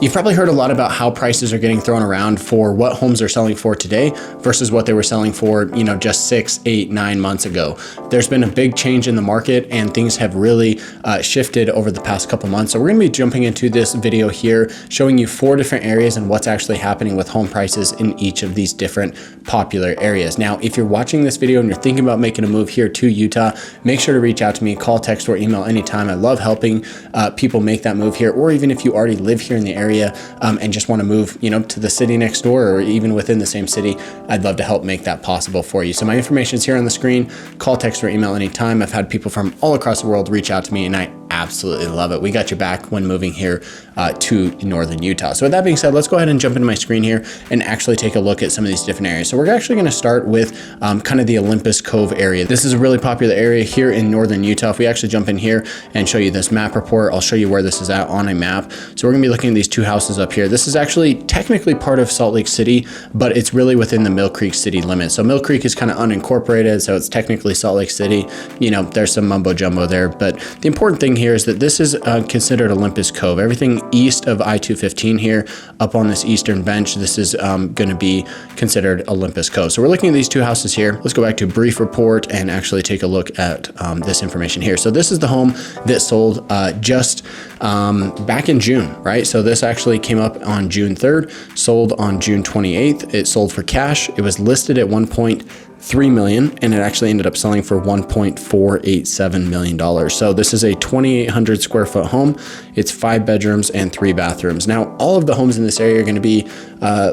You've probably heard a lot about how prices are getting thrown around for what homes are selling for today versus what they were selling for, just 6, 8, 9 months ago. There's been a big change in the market and things have really shifted over the past couple months. So we're gonna be jumping into this video here, showing you 4 different areas and what's actually happening with home prices in each of these different popular areas. Now, if you're watching this video and you're thinking about making a move here to Utah, make sure to reach out to me, call, text, or email anytime. I love helping people make that move here, or even if you already live here in the area and just want to move, to the city next door or even within the same city, I'd love to help make that possible for you. So my information is here on the screen. Call, text, or email anytime. I've had people from all across the world reach out to me and I absolutely love it. We got your back when moving here to northern Utah. So with that being said, let's go ahead and jump into my screen here and actually take a look at some of these different areas. So we're actually going to start with kind of the Olympus Cove area. This is a really popular area here in northern Utah. If we actually jump in here and show you this map report, I'll show you where this is at on a map. So we're going to be looking at these 2 houses up here. This is actually technically part of Salt Lake City, but it's really within the Mill Creek city limits. So Mill Creek is kind of unincorporated, so it's technically Salt Lake City. There's some mumbo jumbo there, but the important thing here is that this is considered Olympus Cove. Everything east of I-215 here, up on this eastern bench, this is going to be considered Olympus Cove. So we're looking at these 2 houses here. Let's go back to brief report and actually take a look at this information here. So this is the home that sold just back in June, right? So this actually came up on June 3rd, sold on June 28th. It sold for cash. It was listed at 1.3 million and it actually ended up selling for $1.487 million. So this is a 2,800 square foot home. It's 5 bedrooms and 3 bathrooms. Now, all of the homes in this area are going to be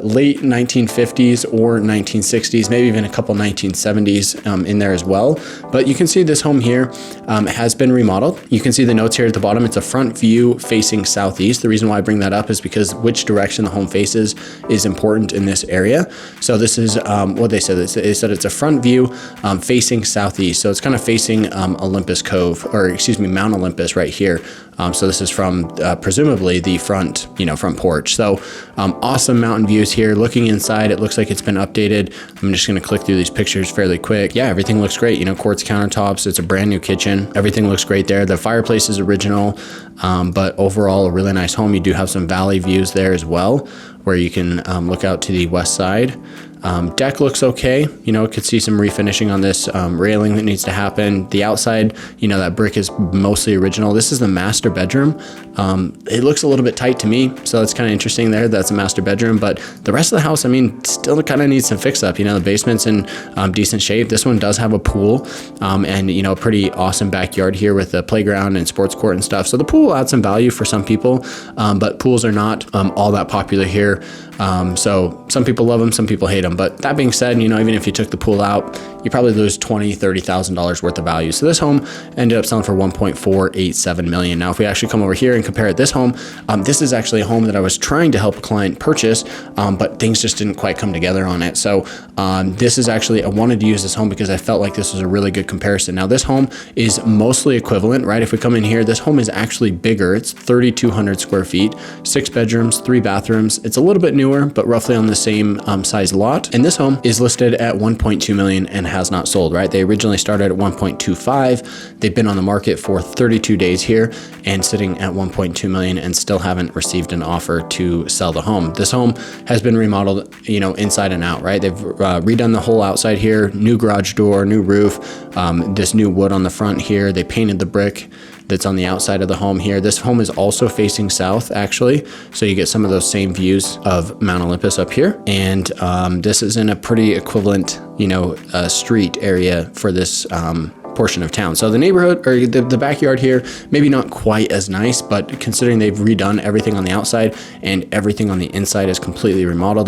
late 1950s or 1960s, maybe even a couple 1970s in there as well. But you can see this home here has been remodeled. You can see the notes here at the bottom. It's a front view facing southeast. The reason why I bring that up is because which direction the home faces is important in this area. So this is what they said. They said it's a front view facing southeast. So it's kind of facing Olympus Cove, or excuse me, Mount Olympus right here. So this is from presumably the front, front porch. So awesome mountain views here. Looking inside, it looks like it's been updated. I'm just going to click through these pictures fairly quick. Yeah, everything looks great. Quartz countertops. It's a brand new kitchen. Everything looks great there. The fireplace is original, but overall a really nice home. You do have some valley views there as well, where you can look out to the west side. Deck looks okay. Could see some refinishing on this railing that needs to happen. The outside, that brick is mostly original. This is the master bedroom. It looks a little bit tight to me, so it's kind of interesting there. That's a master bedroom, but the rest of the house, still kind of needs some fix up. The basement's in decent shape. This one does have a pool and, a pretty awesome backyard here with a playground and sports court and stuff. So the pool will add some value for some people, but pools are not all that popular here. So some people love them, some people hate them. But that being said, even if you took the pool out, you probably lose $20,000, $30,000 worth of value. So this home ended up selling for $1.487 million. Now, if we actually come over here and compare it, this home, this is actually a home that I was trying to help a client purchase, but things just didn't quite come together on it. So this is actually, I wanted to use this home because I felt like this was a really good comparison. Now, this home is mostly equivalent, right? If we come in here, this home is actually bigger. It's 3,200 square feet, 6 bedrooms, 3 bathrooms. It's a little bit newer, but roughly on the same size lot. And this home is listed at 1.2 million and has not sold, right? They originally started at 1.25. They've been on the market for 32 days here and sitting at 1.2 million and still haven't received an offer to sell the home. This home has been remodeled, inside and out, right? They've redone the whole outside here, new garage door, new roof, this new wood on the front here. They painted the brick that's on the outside of the home here. This home is also facing south, actually. So you get some of those same views of Mount Olympus up here. And this is in a pretty equivalent, street area for this portion of town. So the neighborhood, or the backyard here, maybe not quite as nice, but considering they've redone everything on the outside and everything on the inside is completely remodeled,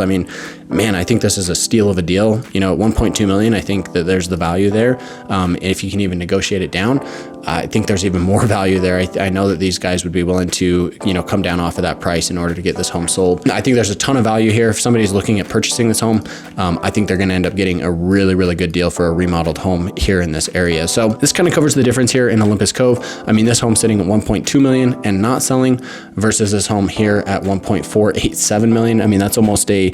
man, I think this is a steal of a deal. At 1.2 million, I think that there's the value there. And if you can even negotiate it down, I think there's even more value there. I know that these guys would be willing to, come down off of that price in order to get this home sold. I think there's a ton of value here. If somebody's looking at purchasing this home, I think they're going to end up getting a really, really good deal for a remodeled home here in this area. So this kind of covers the difference here in Olympus Cove. This home sitting at 1.2 million and not selling versus this home here at 1.487 million. That's almost a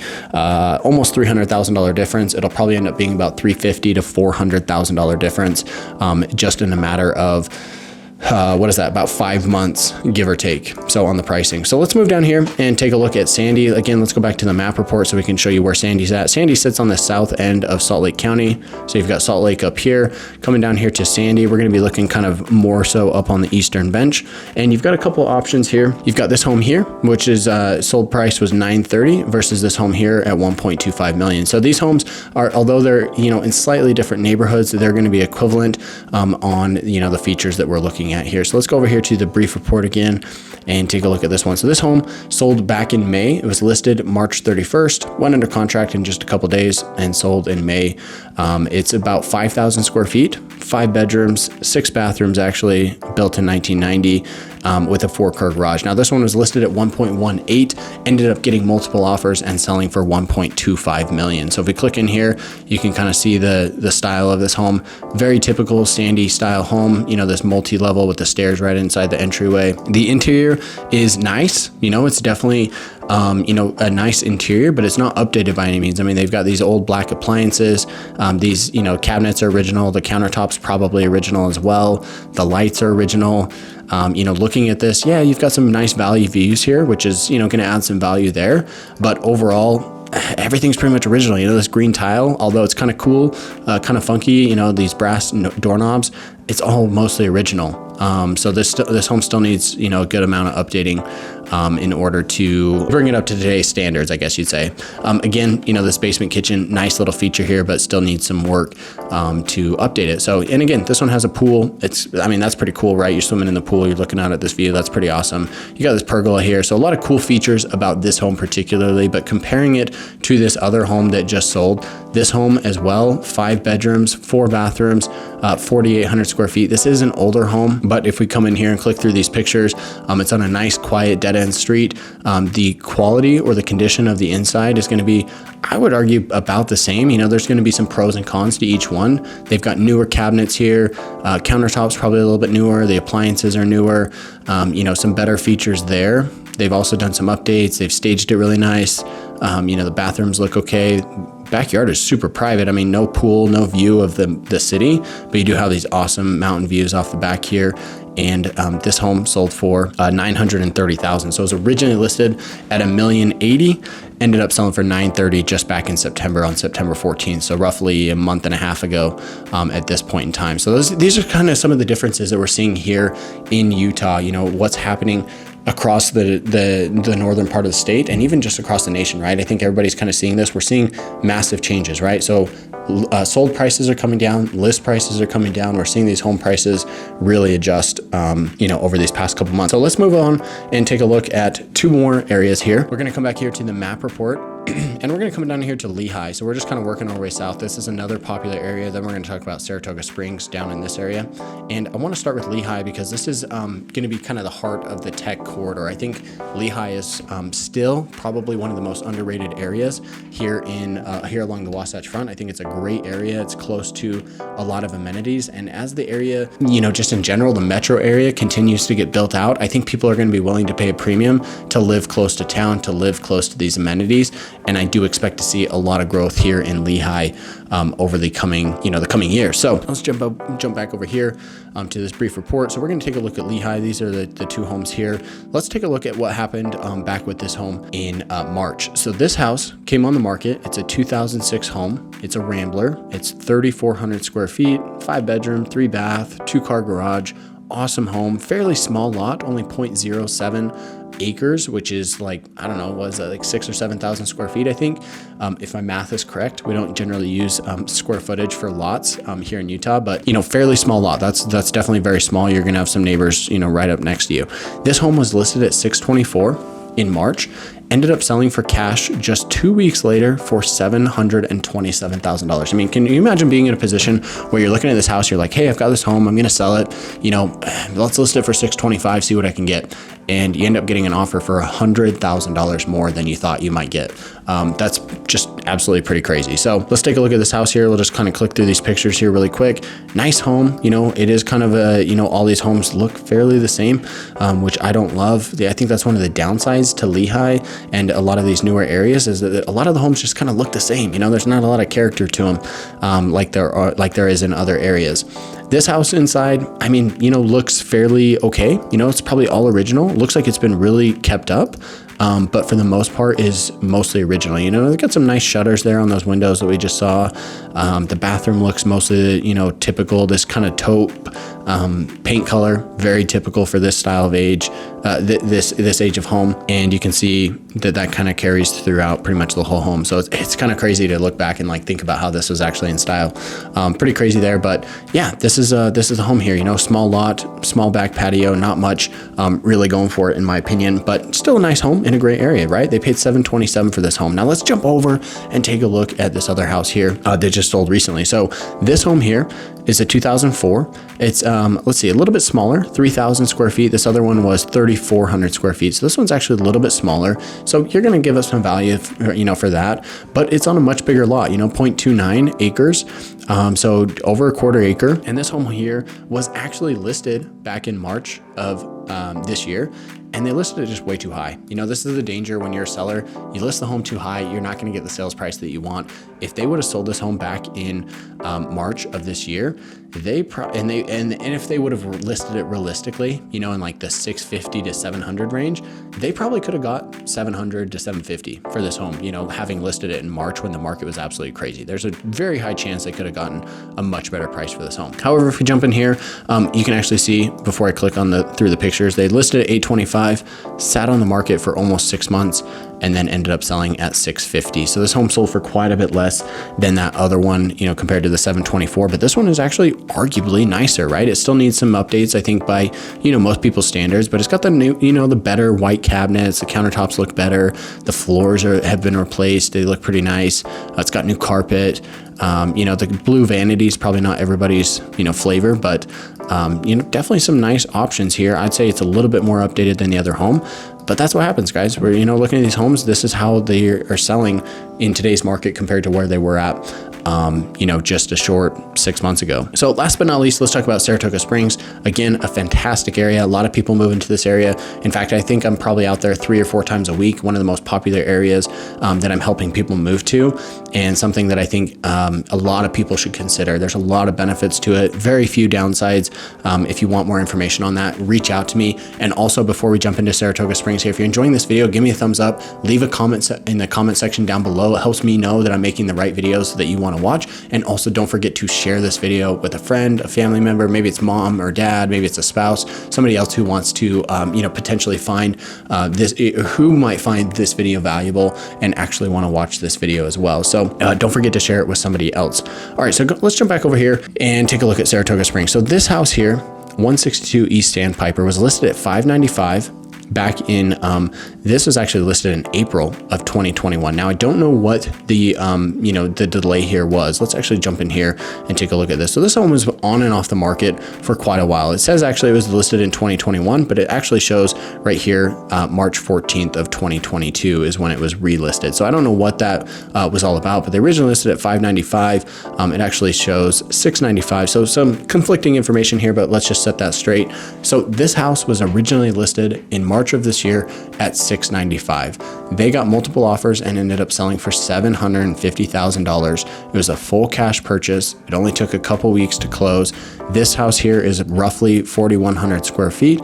almost $300,000 difference. It'll probably end up being about $350,000 to $400,000 difference just in a matter of what is that, about 5 months, give or take, so on the pricing. So let's move down here and take a look at Sandy. Again, let's go back to the map report so we can show you where Sandy's at. Sandy sits on the south end of Salt Lake County. So you've got Salt Lake up here. Coming down here to Sandy, we're going to be looking kind of more so up on the eastern bench. And you've got a couple options here. You've got this home here, which is sold price was $930 versus this home here at $1.25 million. So these homes are, although they're, you know, in slightly different neighborhoods, they're going to be equivalent on, you know, the features that we're looking at here. So let's go over here to the brief report again and take a look at this one. So this home sold back in May. It was listed March 31st, went under contract in just a couple days and sold in May. It's about 5,000 square feet, 5 bedrooms, 6 bathrooms, actually built in 1990, with a 4-car garage. Now this one was listed at 1.18, ended up getting multiple offers and selling for 1.25 million. So if we click in here, you can kind of see the style of this home. Very typical Sandy style home, you know, this multi-level with the stairs right inside the entryway. The interior is nice, you know, it's definitely you know, a nice interior, but it's not updated by any means. I mean, they've got these old black appliances. These, you know, cabinets are original. The countertops probably original as well. The lights are original. You know, looking at this, yeah, you've got some nice value views here, which is, you know, going to add some value there. But overall, everything's pretty much original. You know, this green tile, although it's kind of cool, kind of funky, you know, these brass doorknobs, it's all mostly original. So this home still needs, you know, a good amount of updating in order to bring it up to today's standards, I guess you'd say. Again, you know, this basement kitchen, nice little feature here, but still needs some work to update it. So, and again, this one has a pool. I mean, that's pretty cool, right? You're swimming in the pool, you're looking out at this view. That's pretty awesome. You got this pergola here. So a lot of cool features about this home particularly, but comparing it to this other home that just sold, this home as well, 5 bedrooms, 4 bathrooms, 4,800 square feet. This is an older home, but if we come in here and click through these pictures, it's on a nice, quiet, dead-end street. The quality or the condition of the inside is going to be, I would argue, about the same. You know, there's going to be some pros and cons to each one. They've got newer cabinets here. Countertops probably a little bit newer. The appliances are newer. You know, some better features there. They've also done some updates. They've staged it really nice. You know, the bathrooms look okay. Backyard is super private. I mean, no pool, no view of the city, but you do have these awesome mountain views off the back here. And this home sold for $930,000. So it was originally listed at $1,080,000, ended up selling for $930,000 just back in September, on September 14th. So roughly a month and a half ago at this point in time. So these are kind of some of the differences that we're seeing here in Utah. You know, what's happening across the northern part of the state and even just across the nation, right? I think everybody's kind of seeing this. We're seeing massive changes, right? So sold prices are coming down, list prices are coming down. We're seeing these home prices really adjust, you know, over these past couple months. So let's move on and take a look at 2 more areas here. We're going to come back here to the map report. And we're going to come down here to Lehigh. So we're just kind of working our way south. This is another popular area. Then we're going to talk about Saratoga Springs down in this area. And I want to start with Lehigh because this is going to be kind of the heart of the tech corridor. I think Lehigh is still probably one of the most underrated areas here here along the Wasatch Front. I think it's a great area. It's close to a lot of amenities. And as the area, you know, just in general, the metro area continues to get built out, I think people are going to be willing to pay a premium to live close to town, to live close to these amenities. And I do expect to see a lot of growth here in Lehigh over the coming year. So let's jump back over here to this brief report. So we're going to take a look at Lehigh. These are the 2 homes here. Let's take a look at what happened back with this home in March. So this house came on the market. It's a 2006 home. It's a Rambler. It's 3,400 square feet, 5 bedroom, 3 bath, 2-car garage. Awesome home, fairly small lot, only 0.07 acres, which is like, I don't know, was that like 6,000 or 7,000 square feet, I think, if my math is correct. We don't generally use square footage for lots here in Utah, but, you know, fairly small lot. That's definitely very small. You're going to have some neighbors, you know, right up next to you. This home was listed at $624,000 in March, ended up selling for cash just 2 weeks later for $727,000. I mean, can you imagine being in a position where you're looking at this house, you're like, hey, I've got this home, I'm going to sell it, you know, let's list it for $625,000, see what I can get. And you end up getting an offer for $100,000 more than you thought you might get. That's just absolutely pretty crazy. So let's take a look at this house here. We'll just kind of click through these pictures here really quick. Nice home. You know, it is kind of a, you know, all these homes look fairly the same, which I don't love. I think that's one of the downsides to Lehigh and a lot of these newer areas is that a lot of the homes just kind of look the same. You know, there's not a lot of character to them, like there is in other areas. This house inside, I mean, you know, looks fairly okay. You know, it's probably all original. Looks like it's been really kept up. But for the most part is mostly original. You know, they got some nice shutters there on those windows that we just saw. The bathroom looks mostly, you know, typical, this kind of taupe paint color, very typical for this style of age, this age of home. And you can see that kind of carries throughout pretty much the whole home. So it's kind of crazy to look back and like think about how this was actually in style. Pretty crazy there, but yeah, this is the home here. You know, small lot, small back patio, not much really going for it in my opinion, but still a nice home in a great area, right? They paid $727 for this home. Now let's jump over and take a look at this other house here they just sold recently. So this home here is a 2004. It's let's see, a little bit smaller, 3,000 square feet. This other one was 3,400 square feet. So this one's actually a little bit smaller. So you're going to give us some value, you know, for that, but it's on a much bigger lot, you know, 0.29 acres. So over a quarter acre. And this home here was actually listed back in March of this year. And they listed it just way too high. You know, this is the danger when you're a seller. You list the home too high, you're not going to get the sales price that you want. If they would have sold this home back in March of this year, and if they would have listed it realistically, you know, in like the 650 to 700 range, they probably could have got 700 to 750 for this home, you know, having listed it in March when the market was absolutely crazy. There's a very high chance they could have gotten a much better price for this home. However, if we jump in here, you can actually see before I click on through the pictures, they listed at 825, sat on the market for almost 6 months, and then ended up selling at 650. So this home sold for quite a bit less than that other one, you know, compared to the 724, but this one is actually arguably nicer, right? It still needs some updates, I think, by, you know, most people's standards, but it's got the new, you know, the better white cabinets, the countertops look better, the floors have been replaced, they look pretty nice. It's got new carpet. You know, the blue vanity is probably not everybody's, you know, flavor, but, you know, definitely some nice options here. I'd say it's a little bit more updated than the other home, but that's what happens, guys. We're, you know, looking at these homes, this is how they are selling in today's market compared to where they were at, you know, just a short 6 months ago. So last but not least, let's talk about Saratoga Springs. Again, a fantastic area. A lot of people move into this area. In fact, I think I'm probably out there 3 or 4 times a week, one of the most popular areas that I'm helping people move to, and something that I think a lot of people should consider. There's a lot of benefits to it, very few downsides. If you want more information on that, reach out to me. And also, before we jump into Saratoga Springs here, if you're enjoying this video, give me a thumbs up, leave a comment in the comment section down below. It helps me know that I'm making the right videos that you want to watch. And also, don't forget to share this video with a friend, a family member, maybe it's mom or dad, maybe it's a spouse, somebody else who wants to, you know, potentially find who might find this video valuable and actually want to watch this video as well. So don't forget to share it with somebody else. All right, so let's jump back over here and take a look at Saratoga Springs. So this house here, 162 East Sandpiper, was listed at $595 back in, this was actually listed in April of 2021. Now I don't know what the, you know, the delay here was. Let's actually jump in here and take a look at this. So this home was on and off the market for quite a while. It says actually it was listed in 2021, but it actually shows right here, March 14th of 2022 is when it was relisted. So I don't know what that was all about, but they originally listed at $595. It actually shows $695. So some conflicting information here, but let's just set that straight. So this house was originally listed in March of this year at $695. They got multiple offers and ended up selling for $750,000. It was a full cash purchase. It only took a couple weeks to close. This house here is roughly 4,100 square feet.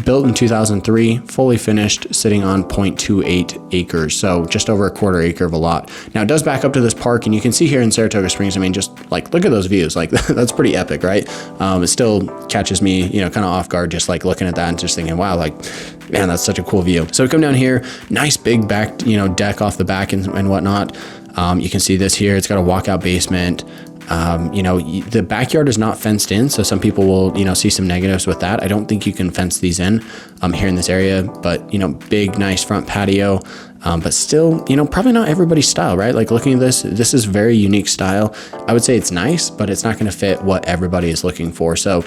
Built in 2003, fully finished, sitting on 0.28 acres, so just over a quarter acre of a lot. Now it does back up to this park, and you can see here in Saratoga Springs, I mean, just like, look at those views, like that's pretty epic, right? It still catches me, you know, kind of off guard, just like looking at that and just thinking, wow, like, man, that's such a cool view. So we come down here, nice big back, you know, deck off the back and whatnot. You can see this here, it's got a walkout basement. You know, the backyard is not fenced in, so some people will, you know, see some negatives with that. I don't think you can fence these in here in this area, but, you know, big, nice front patio. But still, you know, probably not everybody's style, right? Like looking at this is very unique style. I would say it's nice, but it's not going to fit what everybody is looking for. So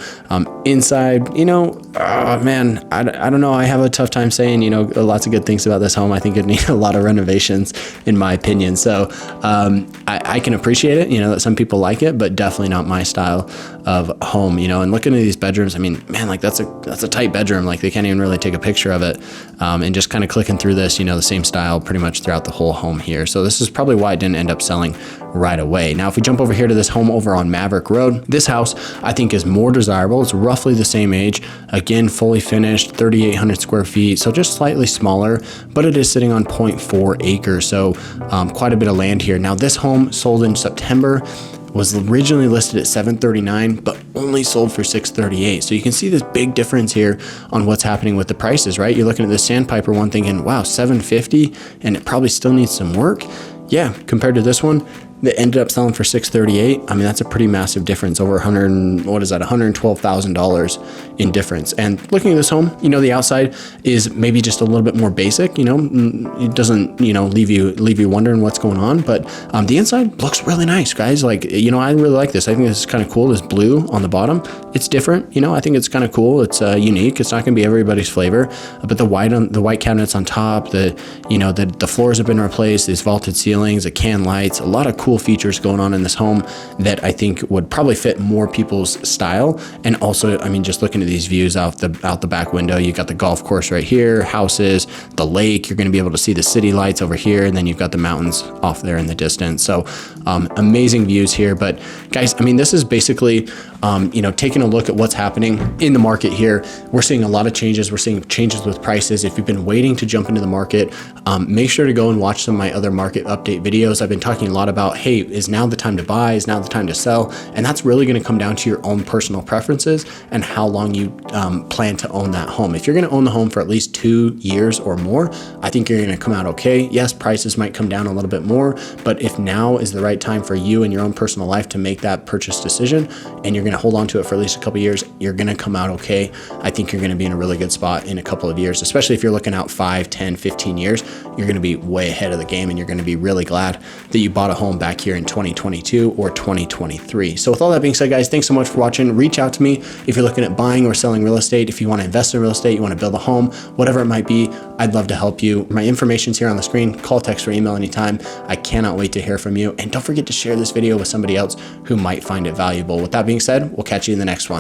inside, you know, man, I don't know. I have a tough time saying, you know, lots of good things about this home. I think it needs a lot of renovations in my opinion. So I can appreciate it, you know, that some people like it, but definitely not my style of home, you know. And looking at these bedrooms, I mean, man, like that's a tight bedroom. Like they can't even really take a picture of it. And just kind of clicking through this, you know, the same style pretty much throughout the whole home here. So this is probably why it didn't end up selling right away. Now, if we jump over here to this home over on Maverick Road, this house I think is more desirable. It's roughly the same age. Again, fully finished, 3,800 square feet, so just slightly smaller, but it is sitting on 0.4 acres, so quite a bit of land here. Now, this home sold in September, was originally listed at $739, but only sold for $638. So you can see this big difference here on what's happening with the prices, right? You're looking at this Sandpiper one thinking, wow, $750, and it probably still needs some work. Yeah, compared to this one that ended up selling for $638. I mean, that's a pretty massive difference, over $112,000 in difference. And looking at this home, you know, the outside is maybe just a little bit more basic, you know, it doesn't, you know, leave you wondering what's going on, but the inside looks really nice, guys. Like, you know, I really like this. I think this is kind of cool. This blue on the bottom, it's different, you know, I think it's kind of cool. It's unique. It's not going to be everybody's flavor, but the white cabinets on top, the floors have been replaced, these vaulted ceilings, the can lights, a lot of cool features going on in this home that I think would probably fit more people's style. And also, I mean, just looking at these views out the back window, you got the golf course right here, houses, the lake, you're going to be able to see the city lights over here, and then you've got the mountains off there in the distance. So amazing views here. But guys, I mean, this is basically you know, taking a look at what's happening in the market here. We're seeing a lot of changes. We're seeing changes with prices. If you've been waiting to jump into the market, make sure to go and watch some of my other market update videos. I've been talking a lot about, hey, is now the time to buy? Is now the time to sell? And that's really going to come down to your own personal preferences and how long you plan to own that home. If you're going to own the home for at least 2 years or more, I think you're going to come out okay. Yes, prices might come down a little bit more, but if now is the right time for you and your own personal life to make that purchase decision, and you're going to hold on to it for at least a couple of years, you're going to come out okay. I think you're going to be in a really good spot in a couple of years, especially if you're looking out 5, 10, 15 years, you're going to be way ahead of the game, and you're going to be really glad that you bought a home back here in 2022 or 2023. So with all that being said, guys, thanks so much for watching. Reach out to me if you're looking at buying or selling real estate. If you want to invest in real estate, you want to build a home, whatever it might be, I'd love to help you. My information's here on the screen. Call, text, or email anytime. I cannot wait to hear from you. And don't forget to share this video with somebody else who might find it valuable. With that being said, we'll catch you in the next one.